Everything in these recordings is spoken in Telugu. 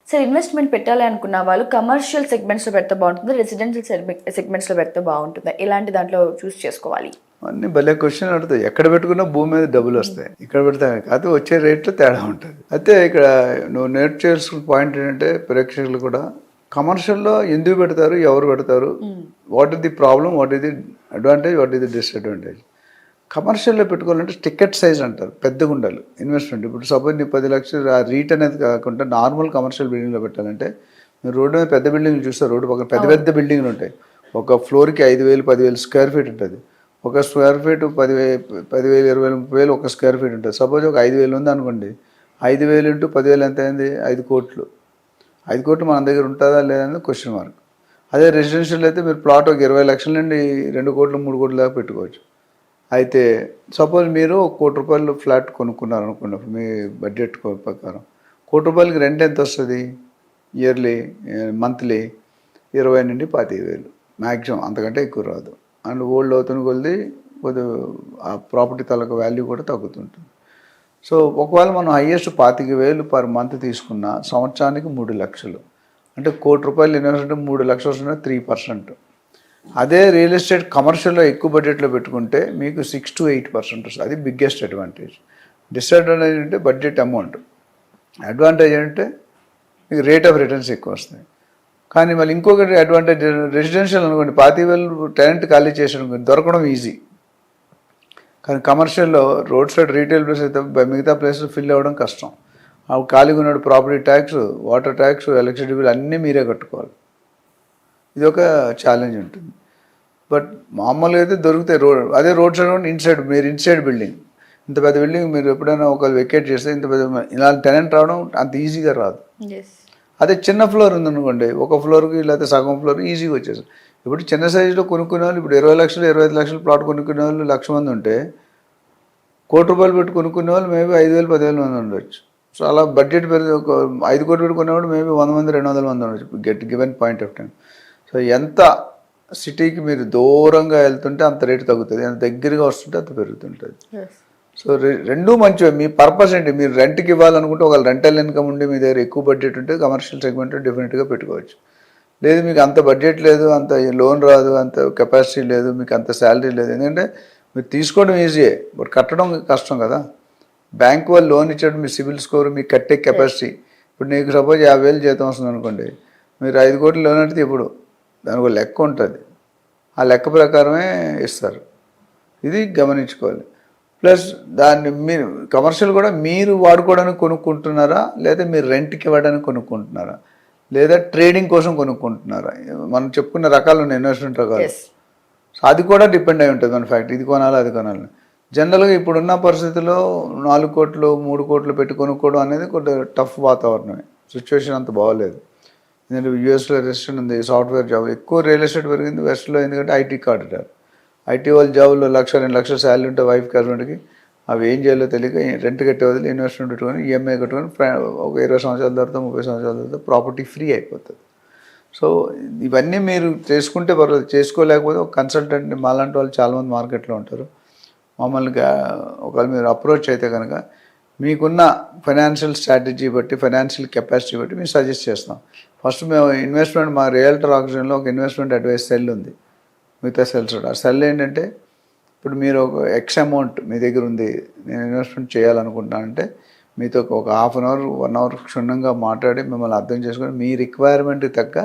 సార్ ఇన్వెస్ట్మెంట్ పెట్టాలి అనుకున్న వాళ్ళు కమర్షియల్ సెగ్మెంట్స్లో పెడితే బాగుంటుందా, రెసిడెన్షియల్ సెగ్మెంట్స్లో పెడితే బాగుంటుందా, ఎలాంటి దాంట్లో చూస్ చేసుకోవాలి? అన్ని భలే క్వశ్చన్ అడుగుతాయి. ఎక్కడ పెట్టుకున్నా భూమి మీద డబ్బులు వస్తాయి, ఇక్కడ పెడతా కాదు, వచ్చే రేట్లో తేడా ఉంటుంది. అయితే ఇక్కడ నువ్వు నేర్చు చేయాల్సిన పాయింట్ ఏంటంటే ప్రేక్షకులు కూడా కమర్షియల్లో ఎందుకు పెడతారు, ఎవరు పెడతారు, what is the problem, what is the advantage, what is the disadvantage. కమర్షియల్లో పెట్టుకోవాలంటే టికెట్ సైజ్ అంటారు, పెద్దగా ఉండాలి ఇన్వెస్ట్మెంట్. ఇప్పుడు సపోజ్ నీ 10 లక్షలు ఆ రీట్ అనేది కాకుండా నార్మల్ కమర్షియల్ బిల్డింగ్లో పెట్టాలంటే మీరు రోడ్డు మీద పెద్ద బిల్డింగ్లు చూస్తారు, రోడ్డు పక్కన పెద్ద పెద్ద బిల్డింగ్లు ఉంటాయి. ఒక ఫ్లోర్కి 5,000 10,000 స్క్వేర్ ఫీట్ ఉంటుంది. ఒక స్క్వేర్ ఫీట్ 10,000 20,000 30,000 ఒక స్క్వేర్ ఫీట్ ఉంటుంది. సపోజ్ ఒక 5,000 ఉంది అనుకోండి, 5,000 ఇంటూ 10,000 ఎంత అయింది? 5 కోట్లు. 5 కోట్లు మన దగ్గర ఉంటుందా లేదని క్వశ్చన్ మార్క్. అదే రెసిడెన్షియల్ అయితే మీరు ప్లాట్ ఒక 20 లక్షల నుండి 2 కోట్లు 3 కోట్ల దాకా పెట్టుకోవచ్చు. అయితే సపోజ్ మీరు ₹1 కోటి ఫ్లాట్ కొనుక్కున్నారు అనుకున్నప్పుడు మీ బడ్జెట్ ప్రకారం ₹1 కోటికి రెంట్ ఎంత వస్తుంది? ఇయర్లీ మంత్లీ 20 నుండి 25,000 మ్యాక్సిమం, అంతకంటే ఎక్కువ రాదు. అండ్ ఓల్డ్ అవుతున్న కొద్ది ఆ ప్రాపర్టీ తాలూకా వాల్యూ కూడా తగ్గుతుంటుంది. సో ఒకవేళ మనం హైయెస్ట్ 25,000 పర్ మంత్ తీసుకున్న సంవత్సరానికి 3 లక్షలు, అంటే ₹1 కోటి ఇన్వెస్ట్మెంట్ 3 లక్షలు వస్తున్న 3%. అదే రియల్ ఎస్టేట్ కమర్షియల్లో ఎక్కువ బడ్జెట్లో పెట్టుకుంటే మీకు 6 to 8% వస్తుంది. అది బిగ్గెస్ట్ అడ్వాంటేజ్. డిసడ్వాంటేజ్ అంటే బడ్జెట్ అమౌంట్, అడ్వాంటేజ్ అంటే మీకు రేట్ ఆఫ్ రిటర్న్స్ ఎక్కువ వస్తాయి. కానీ మళ్ళీ ఇంకొకటి అడ్వాంటేజ్, రెసిడెన్షియల్ అనుకోండి 25,000 టెనెంట్ ఖాళీ చేసాడు అనుకోండి, దొరకడం ఈజీ. కానీ కమర్షియల్లో రోడ్ సైడ్ రీటైల్ ప్లేస్ అయితే మిగతా ప్లేసెస్ ఫిల్ అవ్వడం కష్టం. ఆ ఖాళీగా ఉన్న property tax, water tax, electricity bill అన్నీ మీరే కట్టుకోవాలి. ఇది ఒక ఛాలెంజ్ ఉంటుంది. బట్ మామూలుగా అయితే దొరుకుతాయి అదే రోడ్ సైడ్ ఇన్సైడ్, మీరు ఇన్సైడ్ బిల్డింగ్, ఇంత పెద్ద బిల్డింగ్ మీరు ఎప్పుడైనా ఒకరు వెకేట్ చేస్తే ఇంత పెద్ద ఇలాంటి టెనెంట్ రావడం అంత ఈజీగా రాదు. అదే చిన్న ఫ్లోర్ ఉందనుకోండి, ఒక ఫ్లోర్కి లేకపోతే సగం ఫ్లోర్ ఈజీగా వచ్చేసారు. ఇప్పుడు చిన్న సైజులో కొనుక్కునే వాళ్ళు, ఇప్పుడు 20 లక్షలు 25 లక్షలు ప్లాట్ కొనుక్కునే వాళ్ళు 1,00,000 మంది ఉంటే, ₹1 కోటి పెట్టి కొనుక్కునే వాళ్ళు మేబీ 5,000 10,000 మంది ఉండొచ్చు. సో అలా బడ్జెట్ పెరిగి ఒక 5 కోట్లు పెట్టి కొనేవాడు మేబీ 100 మంది 200 మంది ఉండొచ్చు given point of time. So ఎంత సిటీకి మీరు దూరంగా వెళ్తుంటే అంత రేటు తగ్గుతుంది, ఎంత దగ్గరగా వస్తుంటే అంత పెరుగుతుంటుంది. సో రెండూ మంచివే. మీ పర్పస్ ఏంటి? మీరు రెంట్కి ఇవ్వాలనుకుంటే ఒక రెంటల్ ఇన్కమ్ ఉండి మీ దగ్గర ఎక్కువ బడ్జెట్ ఉంటే కమర్షియల్ సెగ్మెంట్ డెఫినెట్గా పెట్టుకోవచ్చు. లేదు మీకు అంత బడ్జెట్ లేదు, అంత లోన్ రాదు, అంత కెపాసిటీ లేదు, మీకు అంత శాలరీ లేదు, ఎందుకంటే మీరు తీసుకోవడం ఈజీయే బట్ కట్టడం కష్టం కదా. బ్యాంక్ వాళ్ళు లోన్ ఇచ్చేటప్పుడు మీ సిబిల్ స్కోర్, మీ కట్టే కెపాసిటీ. ఇప్పుడు నీకు సపోజ్ 50,000 జీతం వస్తుంది అనుకోండి, మీరు 5 కోట్లు లోన్ అంటే ఇప్పుడు దానికి ఒక లెక్క ఉంటుంది, ఆ లెక్క ప్రకారమే ఇస్తారు. ఇది గమనించుకోవాలి. ప్లస్ దాన్ని మీరు కమర్షియల్ కూడా మీరు వాడుకోవడానికి కొనుక్కుంటున్నారా, లేదా మీరు రెంట్కి ఇవ్వడానికి కొనుక్కుంటున్నారా, లేదా ట్రేడింగ్ కోసం కొనుక్కుంటున్నారా? మనం చెప్పుకున్న రకాలు ఉన్నాయి, ఇన్వెస్ట్మెంట్ రకాలు. సో అది కూడా డిపెండ్ అయి ఉంటుంది మన ఫ్యాక్ట్, ఇది కొనాలి అది కొనాలి. జనరల్గా ఇప్పుడున్న పరిస్థితుల్లో 4 కోట్లు 3 కోట్లు పెట్టి కొనుక్కోవడం అనేది కొద్దిగా టఫ్ వాతావరణమే, సిచ్యువేషన్ అంత బాగోలేదు. ఎందుకంటే యూఎస్లో రెసిషన్ ఉంది, సాఫ్ట్వేర్ జాబ్ ఎక్కువ, రియల్ ఎస్టేట్ పెరిగింది వెస్ట్లో, ఎందుకంటే ఐటీ కార్డు, ఐటీ వాళ్ళ జాబులో 1,00,000 2 లక్షల శాలరీ ఉంటే వైఫ్కి హస్బెండ్కి, అవి ఏం చేయాలో తెలియక రెంట్ కట్టే వదిలి ఇన్వెస్ట్మెంట్ పెట్టుకొని ఈఎంఐ కట్టుకొని ఒక 20 సంవత్సరాల తర్వాత 30 సంవత్సరాల తర్వాత ప్రాపర్టీ ఫ్రీ అయిపోతుంది. సో ఇవన్నీ మీరు చేసుకుంటే పర్వాలేదు, చేసుకోలేకపోతే ఒక కన్సల్టెంట్ని మాలాంటి వాళ్ళు చాలామంది మార్కెట్లో ఉంటారు. మామూలుగా ఒకవేళ మీరు అప్రోచ్ అయితే కనుక మీకున్న ఫైనాన్షియల్ స్ట్రాటజీ బట్టి, ఫైనాన్షియల్ కెపాసిటీ బట్టి మేము సజెస్ట్ చేస్తాం. ఫస్ట్ మేము ఇన్వెస్ట్మెంట్, మా రియల్టర్ ఆక్సిజన్లో ఒక ఇన్వెస్ట్మెంట్ అడ్వైస్ సెల్ ఉంది, మిగతా సెల్స్ కూడా. ఆ సెల్ ఏంటంటే ఇప్పుడు మీరు ఒక ఎక్స్ అమౌంట్ మీ దగ్గర ఉంది, నేను ఇన్వెస్ట్మెంట్ చేయాలనుకుంటున్నానంటే మీతో ఒక 1/2 అవర్ 1 అవర్ క్షుణ్ణంగా మాట్లాడి మిమ్మల్ని అర్థం చేసుకొని మీ రిక్వైర్మెంట్కి తగ్గ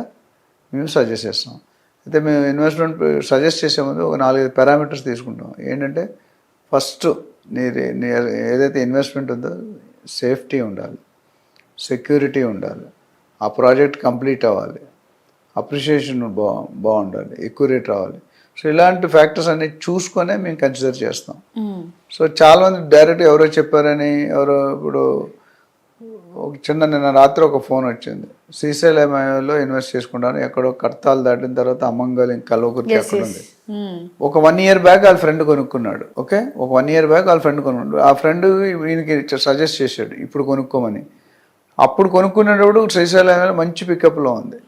మేము సజెస్ట్ చేస్తాం. అయితే మేము ఇన్వెస్ట్మెంట్ సజెస్ట్ చేసే ముందు ఒక 4-5 పారామీటర్స్ తీసుకుంటాం. ఏంటంటే ఫస్ట్ ఏదైతే ఇన్వెస్ట్మెంట్ ఉందో సేఫ్టీ ఉండాలి, సెక్యూరిటీ ఉండాలి, ఆ ప్రాజెక్ట్ కంప్లీట్ అవ్వాలి, అప్రిషియేషన్ బాగుండాలి, ఎక్కువ రేట్ రావాలి. సో ఇలాంటి ఫ్యాక్టర్స్ అన్ని చూసుకొనే మేము కన్సిడర్ చేస్తాం. సో చాలామంది డైరెక్ట్ ఎవరో చెప్పారని, ఎవరో ఇప్పుడు ఒక నిన్న రాత్రి ఒక ఫోన్ వచ్చింది, శ్రీశైలంలో ఇన్వెస్ట్ చేసుకుంటాను, ఎక్కడో కడతాలు దాటిన తర్వాత అమ్మంగల్ కల్వకుర్తి అక్కడ ఉంది. ఒక 1 year బ్యాక్ వాళ్ళ ఫ్రెండ్ కొనుక్కున్నాడు. ఓకే, ఒక 1 year బ్యాక్ వాళ్ళ ఫ్రెండ్ కొనుక్కున్నాడు. ఆ ఫ్రెండ్ ఈయనకి సజెస్ట్ చేశాడు ఇప్పుడు కొనుక్కోమని. అప్పుడు కొనుక్కునేటప్పుడు శ్రీశైలం మంచి పికప్లో ఉంది,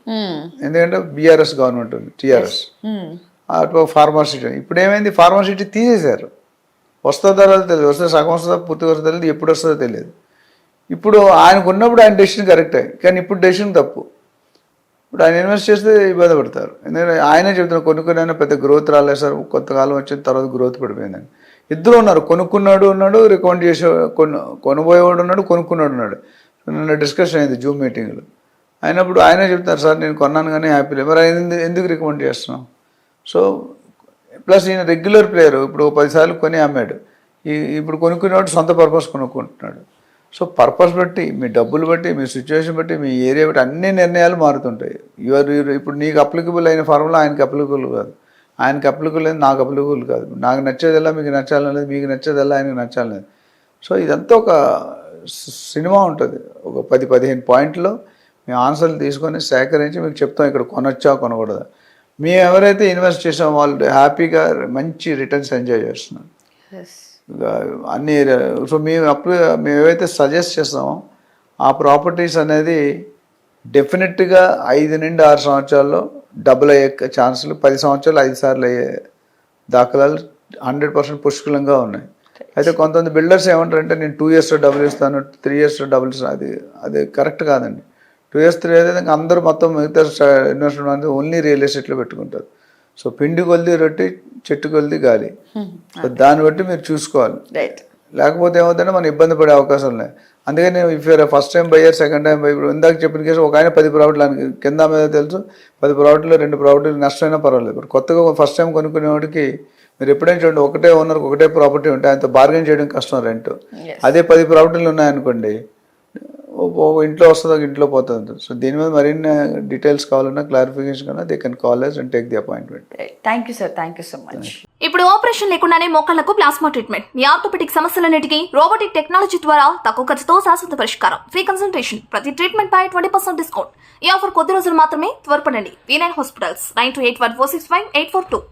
ఎందుకంటే బీఆర్ఎస్ గవర్నమెంట్ ఉంది, టీఆర్ఎస్, అటు ఫార్మాసిటీ. ఇప్పుడు ఏమైంది, ఫార్మాసిటీ తీసేశారు. వస్తుందో తెలియదు, వస్తే సగం వస్తుందో పూర్తిగా వస్తుందో తెలియదు, ఎప్పుడు వస్తుందో తెలియదు. ఇప్పుడు ఆయనకు ఉన్నప్పుడు ఆయన డెసిషన్ కరెక్టే, కానీ ఇప్పుడు డెసిషన్ తప్పు. ఇప్పుడు ఆయన ఇన్వెస్ట్ చేస్తే ఇబ్బంది పడతారు. ఎందుకంటే ఆయనే చెప్తున్నారు కొన్ని అయినా పెద్ద గ్రోత్ రాలేదు సార్, కొంతకాలం వచ్చిన తర్వాత గ్రోత్ పడిపోయిందని. ఇద్దరు ఉన్నారు, కొనుక్కున్నాడు ఉన్నాడు, రికమెండ్ చేసే కొనబోయేవాడు ఉన్నాడు, కొనుక్కున్నాడు ఉన్నాడు. నిన్న డిస్కషన్ అయింది జూమ్ మీటింగ్లో. అయినప్పుడు ఆయనే చెప్తారు సార్ నేను కొన్నాను కానీ హ్యాపీ లేదు, మరి ఆయన ఎందుకు రికమెండ్ చేస్తున్నాం? సో ప్లస్ ఈయన రెగ్యులర్ ప్లేయర్, ఇప్పుడు 10 సార్లు కొని అమ్మాడు. ఇప్పుడు కొనుక్కునేవాడు సొంత పర్పస్ కొనుక్కుంటున్నాడు. సో పర్పస్ బట్టి, మీ డబ్బులు బట్టి, మీ సిచ్యువేషన్ బట్టి, మీ ఏరియా బట్టి అన్ని నిర్ణయాలు మారుతుంటాయి. ఇప్పుడు నీకు అప్లికబుల్ అయిన ఫార్ములా ఆయనకి అప్లికబుల్ కాదు, ఆయనకి అప్లికబుల్ అయింది నాకు అప్లికబుల్ కాదు, నాకు నచ్చేదల్లా మీకు నచ్చాలనేది, మీకు నచ్చేదల్లా ఆయనకి నచ్చాలనేది. సో ఇదంతా ఒక సినిమా ఉంటుంది. ఒక 10-15 పాయింట్లో మేము ఆన్సర్లు తీసుకొని సేకరించి మీకు చెప్తాం ఇక్కడ కొనొచ్చా కొనకూడదా. మేము ఎవరైతే ఇన్వెస్ట్ చేసామో వాళ్ళు హ్యాపీగా మంచి రిటర్న్స్ ఎంజాయ్ చేస్తున్నారు అన్ని ఏరియా. సో మేము ఏవైతే సజెస్ట్ చేస్తామో ఆ ప్రాపర్టీస్ అనేది డెఫినెట్గా 5 నుండి 6 సంవత్సరాల్లో డబుల్ అయ్యే ఛాన్సులు, 10 సంవత్సరాలు 5 సార్లు అయ్యే దాఖలాలు 100% పుష్కలంగా ఉన్నాయి. అయితే కొంతమంది బిల్డర్స్ ఏమంటారంటే నేను 2 yearsలో డబుల్ ఇస్తాను, 3 yearsలో డబుల్ ఇస్తాను. అది కరెక్ట్ కాదండి. 2 years 3 years అయితే అందరూ మొత్తం మిగతా ఇన్వెస్ట్మెంట్ అనేది ఓన్లీ రియల్ ఎస్టేట్లో పెట్టుకుంటారు. సో పిండి కొలిది రొట్టి, చెట్టు కొలిది గాలి. సో దాన్ని బట్టి మీరు చూసుకోవాలి. లేకపోతే ఏమవుతుందంటే మనం ఇబ్బంది పడే అవకాశం లేదు. అందుకని if you're first time buyer, second time buyer, ఇందాక చెప్పిన కేసు ఒక ఆయన 10 ప్రాపర్టీలు కింద మీద తెలుసు, 10 ప్రాపర్టీలో 2 ప్రాపర్టీలు నష్టమైనా పర్వాలేదు. ఇప్పుడు కొత్తగా ఫస్ట్ టైం కొనుక్కునేవాడికి మీరు ఎప్పుడైనా చూడండి, ఒకటే ఓనర్కి ఒకటే ప్రాపర్టీ ఉంటే ఆయనతో బార్గెన్ చేయడం కష్టం రెంట్. అదే 10 ప్రాపర్టీలు ఉన్నాయనుకోండి, ఇంట్లో వస్తుందో ఇంట్లో పోతుంది. సో దీని మీద మరిన్ని డీటెయిల్స్ కావాలన్నా, క్లారిఫికేషన్ కన్నా they can call us and take the appointment. Thank you sir, thank you so much. ఇప్పుడు ఆపరేషన్ లేకుండానే మోకాళ్లకు ప్లాస్మా ట్రీట్మెంట్, మీ ఆర్థోపెడిక్ సమస్యలన్నిటికీ రోబోటిక్ టెక్నాలజీ ద్వారా తక్కువ ఖర్చుతో శాశ్వత పరిష్కారం, ఫ్రీ కన్సల్టేషన్, ప్రతి ట్రీట్మెంట్ పై 20% డిస్కౌంట్. ఈ ఆఫర్ కొద్ది రోజులు మాత్రమే, త్వరపడండి. V9 hospitals 9281465842.